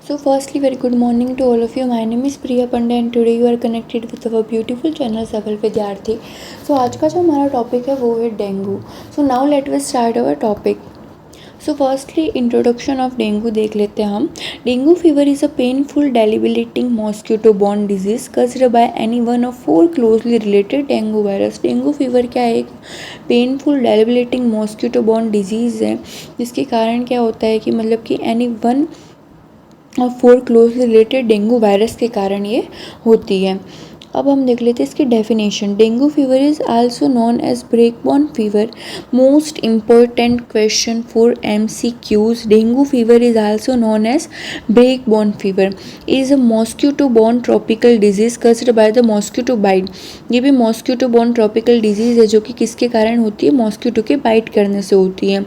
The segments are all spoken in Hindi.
So firstly, very good morning to all of you. My name is Priya Pandey and today you are connected with our beautiful channel सफल विद्यार्थी. So आज का जो हमारा टॉपिक है वो है dengue. So now let us start our topic. So firstly, introduction of dengue देख लेते हैं हम. Dengue fever is a painful debilitating mosquito borne disease caused by any one of four closely related dengue virus. Dengue fever क्या है? एक पेनफुल डेबिलिटिंग मॉस्किटो बॉर्न डिजीज़ है जिसके कारण क्या होता है कि मतलब कि एनी वन और four close related dengue virus के कारण ये होती है. अब हम देख लेते हैं इसकी definition. Dengue fever is also known as break bone fever. Most important question for MCQs. Dengue fever is also known as break bone fever. Is a mosquito borne tropical disease caused by the mosquito bite. ये भी मॉस्क्यूटो बॉर्न ट्रॉपिकल डिजीज है जो कि किसके कारण होती है? मॉस्क्यूटो के बाइट करने से होती है.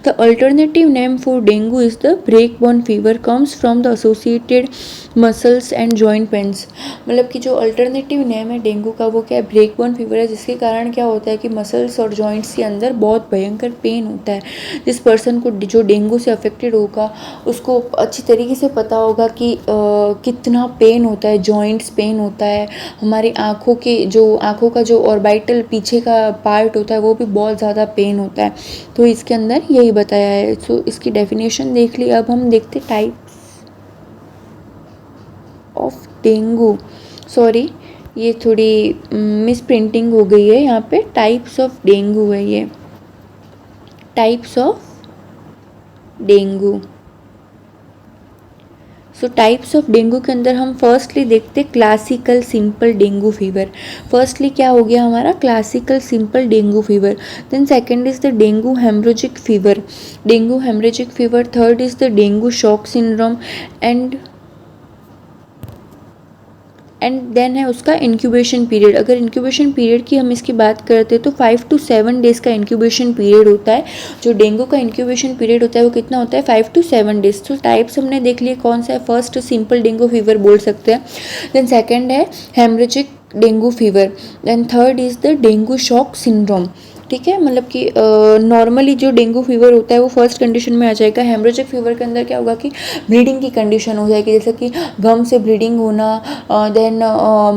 The alternative name for dengue is the break bone fever comes from the associated muscles and joint pains. मतलब कि जो अल्टरनेटिव नेम है डेंगू का वो क्या है? ब्रेक बोन फीवर है जिसके कारण क्या होता है कि मसल्स और जॉइंट्स के अंदर बहुत भयंकर पेन होता है. जिस पर्सन को जो डेंगू से अफेक्टेड होगा उसको अच्छी तरीके से पता होगा कि कितना पेन होता है. जॉइंट्स पेन होता है. हमारी आँखों का जो ऑर्बिटल पीछे का पार्ट होता है वो भी बहुत ज़्यादा पेन होता है. तो इसके अंदर यही बताया है. सो इसकी डेफिनेशन देख ली. अब हम देखते टाइप्स ऑफ डेंगू. सॉरी, ये थोड़ी मिस प्रिंटिंग हो गई है. यहाँ पे टाइप्स ऑफ डेंगू है. ये types of dengue. So types of dengue के अंदर हम फर्स्टली देखते classical simple dengue fever. Firstly क्या हो गया हमारा? Classical simple dengue fever. Then second is the dengue haemorrhagic fever. Dengue haemorrhagic fever. Third is the dengue shock syndrome and then है उसका इंक्यूबेशन पीरियड. अगर इंक्यूबेशन पीरियड की हम इसकी बात करते हैं तो 5 to 7 डेज़ का इंक्यूबेशन पीरियड होता है. जो डेंगू का इंक्यूबेशन पीरियड होता है वो कितना होता है? 5 to 7 डेज़. तो टाइप्स हमने देख लिए कौन सा है. फर्स्ट सिंपल डेंगू फीवर बोल सकते हैं. देन सेकेंड है haemorrhagic dengue fever. Then third is the dengue shock syndrome. ठीक है, मतलब कि नॉर्मली जो डेंगू फीवर होता है वो फर्स्ट कंडीशन में आ जाएगा. हेमरेजिक फीवर के अंदर क्या होगा कि ब्लीडिंग की कंडीशन हो जाएगी, जैसे कि गम से ब्लीडिंग होना. देन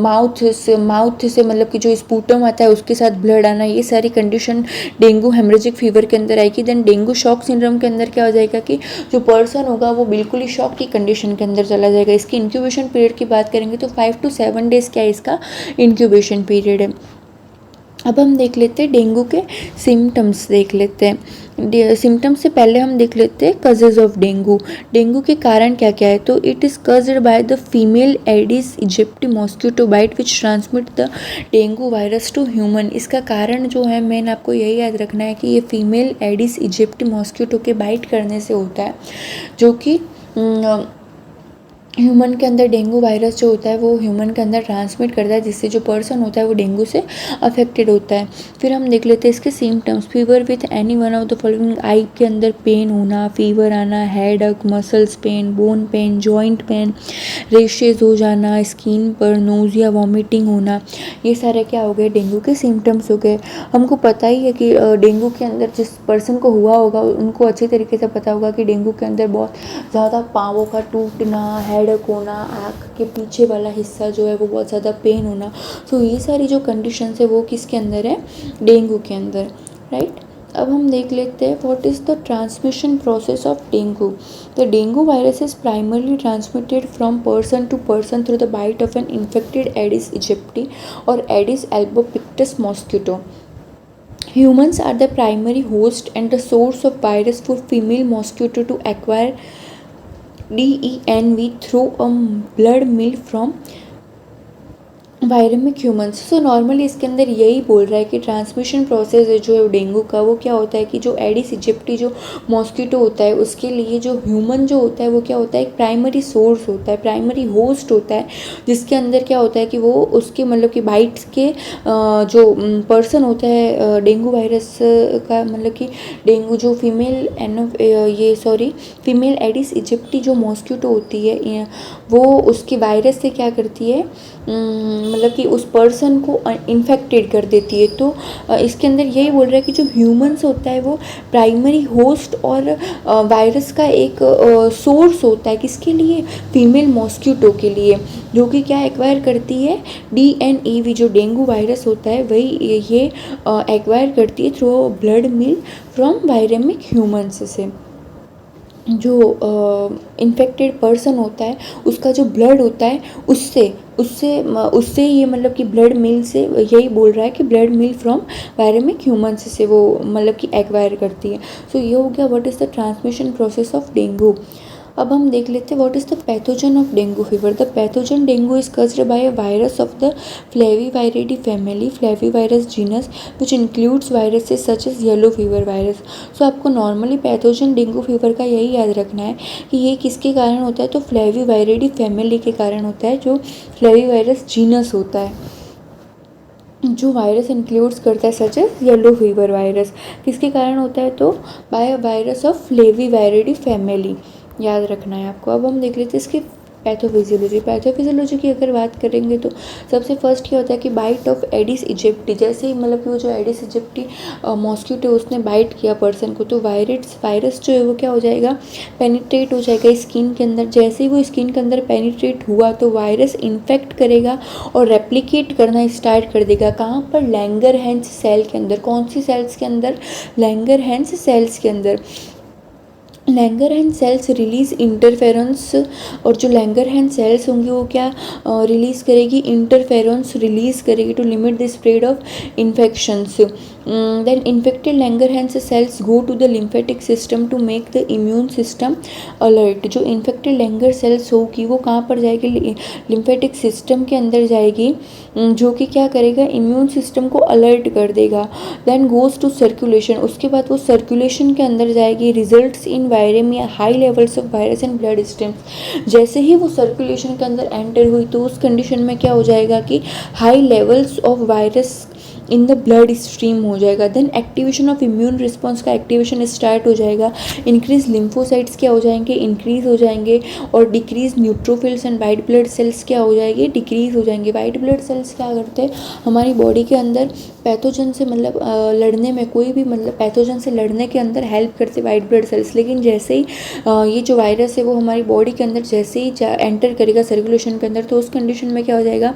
माउथ से मतलब कि जो स्पूटम आता है उसके साथ ब्लड आना. ये सारी कंडीशन डेंगू हेमरेजिक फीवर के अंदर आएगी. देन डेंगू शॉक सिंड्रोम के अंदर क्या हो जाएगा कि जो पर्सन होगा वो बिल्कुल ही शॉक की कंडीशन के अंदर चला जाएगा. इसकी इंक्यूबेशन पीरियड की बात करेंगे तो 5 to 7 डेज़ क्या है इसका इंक्यूबेशन पीरियड है. अब हम देख लेते हैं डेंगू के सिम्टम्स देख लेते हैं. सिम्टम्स से पहले हम देख लेते हैं कजेज ऑफ डेंगू. डेंगू के कारण क्या क्या है? तो it is caused by the female Aedes aegypti mosquito bite which transmit the dengue virus to human. इसका कारण जो है मेन आपको यही याद रखना है कि ये फीमेल एडिस इजिप्टी मॉस्किटो के बाइट करने से होता है जो कि ह्यूमन के अंदर डेंगू वायरस जो होता है वो ह्यूमन के अंदर ट्रांसमिट करता है जिससे जो पर्सन होता है वो डेंगू से अफेक्टेड होता है. फिर हम देख लेते हैं इसके symptoms. Fever with any one of the following. Eye के अंदर पेन होना, फीवर आना, headache, muscles pain, bone pain, joint pain, rashes हो जाना स्किन पर, नोजिया, वॉमिटिंग होना. ये सारे क्या हो गए? डेंगू के सिम्टम्स हो गए. हमको पता ही है कि डेंगू के अंदर जिस पर्सन को हुआ होगा उनको अच्छी तरीके से पता होगा कि डेंगू के अंदर बहुत ज़्यादा पाँवों का टूटना, हेडेक होना, आँख के पीछे वाला हिस्सा जो है वो बहुत ज़्यादा पेन होना. सो ये सारी जो कंडीशंस है वो किसके अंदर है? डेंगू के अंदर, राइट. अब हम देख लेते हैं what is the transmission process of dengue. The dengue virus is primarily transmitted from person to person through the bite of an infected Aedes aegypti और Aedes albopictus mosquito. Humans are the primary host and the source of virus for female mosquito to acquire DENV through a blood meal from viremic humans. So normally इसके अंदर यही बोल रहा है कि ट्रांसमिशन प्रोसेस है जो है डेंगू का वो क्या होता है कि जो एडिस इजिप्टी जो मॉस्किटो होता है उसके लिए जो ह्यूमन जो होता है वो क्या होता है? एक प्राइमरी सोर्स होता है, प्राइमरी होस्ट होता है जिसके अंदर क्या होता है कि वो उसके मतलब कि बाइट्स के जो पर्सन होता है डेंगू वायरस का मतलब कि डेंगू जो फीमेल एडिस इजिप्टी जो मॉस्किटो होती है वो उसके वायरस से क्या करती है? मतलब कि उस पर्सन को इन्फेक्टेड कर देती है। तो इसके अंदर यही बोल रहा है कि जो ह्यूमंस होता है वो प्राइमरी होस्ट और वायरस का एक सोर्स होता है। किसके लिए? फीमेल मॉस्किटो के लिए, जो कि क्या एक्वायर करती है? DNEV, जो डेंगू वायरस होता है वही ये एक्वायर करती है through blood meal from viremic humans से। जो इन्फेक्टेड पर्सन होता है उसका जो ब्लड होता है उससे उससे उससे ये मतलब कि ब्लड मिल से, यही बोल रहा है कि blood mill from viremic humans से वो मतलब कि एक्वायर करती है। सो ये हो गया what is the transmission process of dengue. अब हम देख लेते हैं what is the pathogen of dengue fever. The pathogen dengue is caused by a virus of the Flaviviridae family, flavivirus genus, which includes viruses such as yellow fever virus. So आपको नॉर्मली पैथोजन डेंगू फीवर का यही याद रखना है कि ये किसके कारण होता है, तो फ्लेविवायरिडी फैमिली के कारण होता है, जो फ्लेविवायरस जीनस होता है, जो वायरस इंक्लूड्स करता है such as yellow fever virus. किसके कारण होता है, तो by a virus of Flaviviridae family, याद रखना है आपको। अब हम देख लेते हैं इसकी पैथोफिजियोलॉजी। पैथोफिजियोलॉजी की अगर बात करेंगे तो सबसे फर्स्ट क्या होता है कि बाइट ऑफ एडिस इजिप्टी, जैसे ही मतलब कि वो जो एडिस इजिप्टी मॉस्किटो उसने बाइट किया पर्सन को, तो वायरस जो है वो क्या हो जाएगा, पेनिट्रेट हो जाएगा स्किन के अंदर। जैसे ही वो स्किन के अंदर पेनिट्रेट हुआ तो वायरस इन्फेक्ट करेगा और रेप्लिकेट करना स्टार्ट कर देगा। कहाँ पर? लैंगरहैंस सेल के अंदर। कौन सी सेल्स के अंदर? लैंगरहैंस सेल्स के अंदर। लैंगरहैंस सेल्स रिलीज इंटरफेरेंस, और जो लैंगरहैंस सेल्स होंगी वो क्या रिलीज करेगी? इंटरफेरेंस रिलीज करेगी to limit the spread of infections. Then infected Langerhans cells go to the lymphatic system to make the immune system alert. जो इन्फेक्टेड लैंगर सेल्स होगी वो कहाँ पर जाएगी? लिम्फेटिक सिस्टम के अंदर जाएगी, जो कि क्या करेगा? इम्यून सिस्टम को अलर्ट कर देगा। देन गोज टू सर्कुलेशन, उसके बाद वो सर्कुलेशन के अंदर जाएगी। Results in viremia, high levels of virus and blood stems. जैसे ही वो सर्कुलेशन के अंदर एंटर हुई तो उस कंडीशन में क्या हो जाएगा कि high levels of virus in the blood stream हो जाएगा। Then activation of immune response का एक्टिवेशन स्टार्ट हो जाएगा। इंक्रीज लिम्फोसाइट्स क्या हो जाएंगे? इंक्रीज हो जाएंगे। और decrease neutrophils and white blood cells क्या हो जाएंगे? डिक्रीज हो जाएंगे। वाइट ब्लड सेल्स क्या करते हैं हमारी बॉडी के अंदर पैथोजन से मतलब लड़ने में, कोई भी मतलब पैथोजन से लड़ने के अंदर हेल्प करते वाइट ब्लड सेल्स। लेकिन जैसे ही ये जो वायरस है वो हमारी बॉडी के अंदर जैसे ही एंटर करेगा सर्कुलेशन के अंदर, तो उस कंडीशन में क्या हो जाएगा,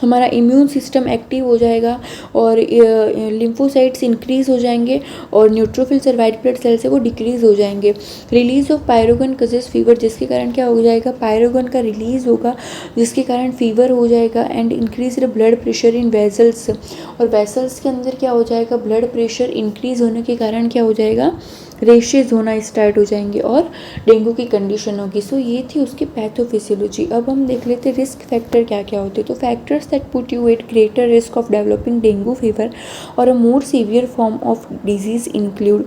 हमारा इम्यून सिस्टम एक्टिव हो जाएगा और लिम्फोसाइट्स इंक्रीज हो जाएंगे और न्यूट्रोफिल्स और वाइट ब्लड सेल्स है वो डिक्रीज हो जाएंगे। रिलीज ऑफ पायरोगन कजेस फीवर, जिसके कारण क्या हो जाएगा? पायरोगन का रिलीज होगा जिसके कारण फीवर हो जाएगा। And increase the blood pressure in vessels, और वेसल्स के अंदर क्या हो जाएगा? ब्लड प्रेशर इंक्रीज होने के कारण क्या हो जाएगा? रेशेज होना स्टार्ट हो जाएंगे और डेंगू की कंडीशन होगी। सो ये थी उसकी पैथोफिजियोलॉजी। अब हम देख लेते हैं रिस्क फैक्टर क्या क्या होते हैं। तो factors that put you at greater risk of developing dengue fever और a more severe form of disease include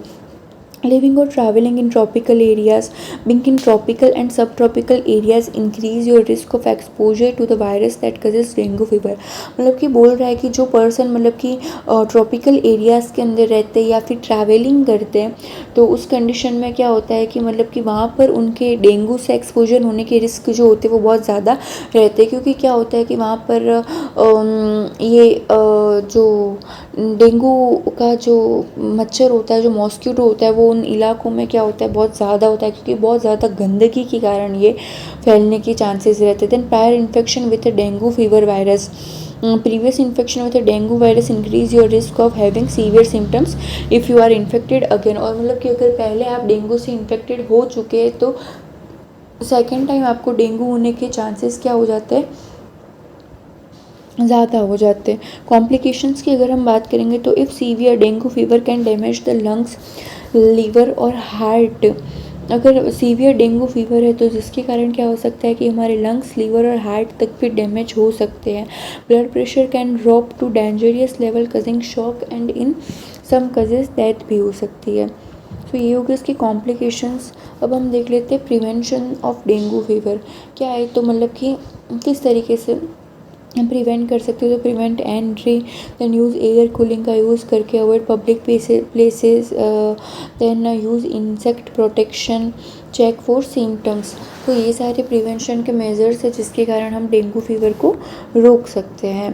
living or traveling in tropical areas, being in tropical and subtropical areas increase your risk of exposure to the virus that causes dengue fever। मतलब कि बोल रहा है कि जो पर्सन मतलब कि ट्रॉपिकल एरियाज़ के अंदर रहते हैं या फिर ट्रैवलिंग करते हैं तो उस कंडीशन में क्या होता है कि मतलब कि वहाँ पर उनके डेंगू से एक्सपोजर होने के रिस्क जो होते हैं वो बहुत ज़्यादा रहते हैं। क्योंकि क्या होता है कि वहाँ पर जो डेंगू का जो मच्छर होता है, जो मॉस्किटो होता है, वो उन इलाकों में क्या होता है बहुत ज़्यादा होता है, क्योंकि बहुत ज़्यादा गंदगी के कारण ये फैलने के चांसेस रहते हैं। Then prior infection with dengue fever virus, previous infection with a dengue virus increase your risk of having severe symptoms if you are infected again। और मतलब कि अगर पहले आप डेंगू से इन्फेक्टेड हो चुके हैं तो सेकेंड टाइम आपको डेंगू होने के चांसेस क्या हो जाते हैं, ज़्यादा हो जाते हैं। कॉम्प्लिकेशंस की अगर हम बात करेंगे तो if severe dengue fever can damage the lungs, liver और हार्ट। अगर सीवियर डेंगू फीवर है तो जिसके कारण क्या हो सकता है कि हमारे लंग्स, लीवर और हार्ट तक भी डैमेज हो सकते हैं। Blood pressure can drop to dangerous level causing shock and in some cases death भी हो सकती है। तो ये हो गए इसके कॉम्प्लिकेशंस। अब हम देख लेते हैं प्रिवेंशन ऑफ डेंगू फीवर क्या है। तो मतलब कि किस तरीके से प्रिवेंट कर सकते हो। तो prevent entry, then use air cooling का यूज़ करके, avoid public places, then use insect protection, check for symptoms. तो ये सारे प्रिवेंशन के मेजर्स है जिसके कारण हम डेंगू फीवर को रोक सकते हैं।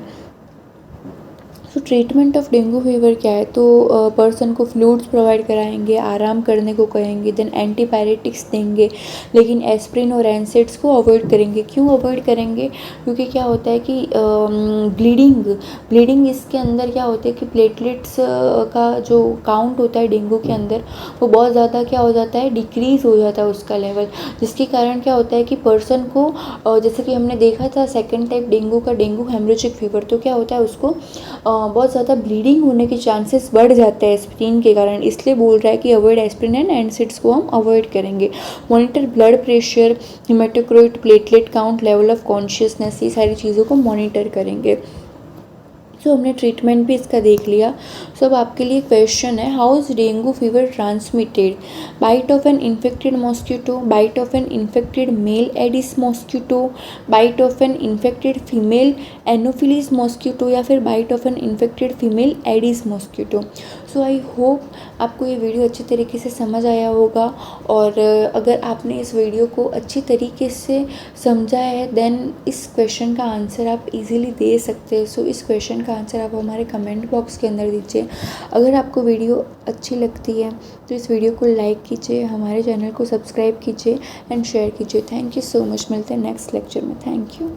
तो ट्रीटमेंट ऑफ डेंगू फीवर क्या है, तो पर्सन को फ्लूइड्स प्रोवाइड कराएंगे, आराम करने को कहेंगे, देन एंटीपायरेटिक्स देंगे, लेकिन एस्प्रिन और एनसेड्स को अवॉइड करेंगे। क्यों अवॉइड करेंगे? क्योंकि क्या होता है कि ब्लीडिंग इसके अंदर क्या होता है कि प्लेटलेट्स का जो काउंट होता है डेंगू के अंदर वो बहुत ज़्यादा क्या हो जाता है, डिक्रीज़ हो जाता है उसका लेवल, जिसके कारण क्या होता है कि पर्सन को जैसे कि हमने देखा था सेकेंड टाइप डेंगू का, डेंगू हेमरेजिक फीवर, तो क्या होता है उसको बहुत ज़्यादा ब्लीडिंग होने के चांसेस बढ़ जाते हैं एस्प्रिन के कारण। इसलिए बोल रहा है कि अवॉइड एस्प्रिन एंड एनसिड्स को हम अवॉइड करेंगे। Monitor blood pressure, haematocrit, platelet count, level of consciousness, ये सारी चीज़ों को मॉनिटर करेंगे। सो हमने ट्रीटमेंट भी इसका देख लिया। सो अब आपके लिए क्वेश्चन है, how is dengue fever transmitted? Bite of an infected mosquito, bite of an infected male Aedes mosquito, bite of an infected female Anopheles mosquito, या फिर bite of an infected female Aedes mosquito. So I hope आपको ये वीडियो अच्छी तरीके से समझ आया होगा, और अगर आपने इस वीडियो को अच्छी तरीके से समझा है देन इस क्वेश्चन का आंसर आप इजीली दे सकते हैं। सो इस क्वेश्चन का आंसर आप हमारे कमेंट बॉक्स के अंदर दीजिए। अगर आपको वीडियो अच्छी लगती है तो इस वीडियो को लाइक कीजिए, हमारे चैनल को सब्सक्राइब कीजिए एंड शेयर कीजिए। Thank you so much. मिलते हैं नेक्स्ट लेक्चर में। Thank you.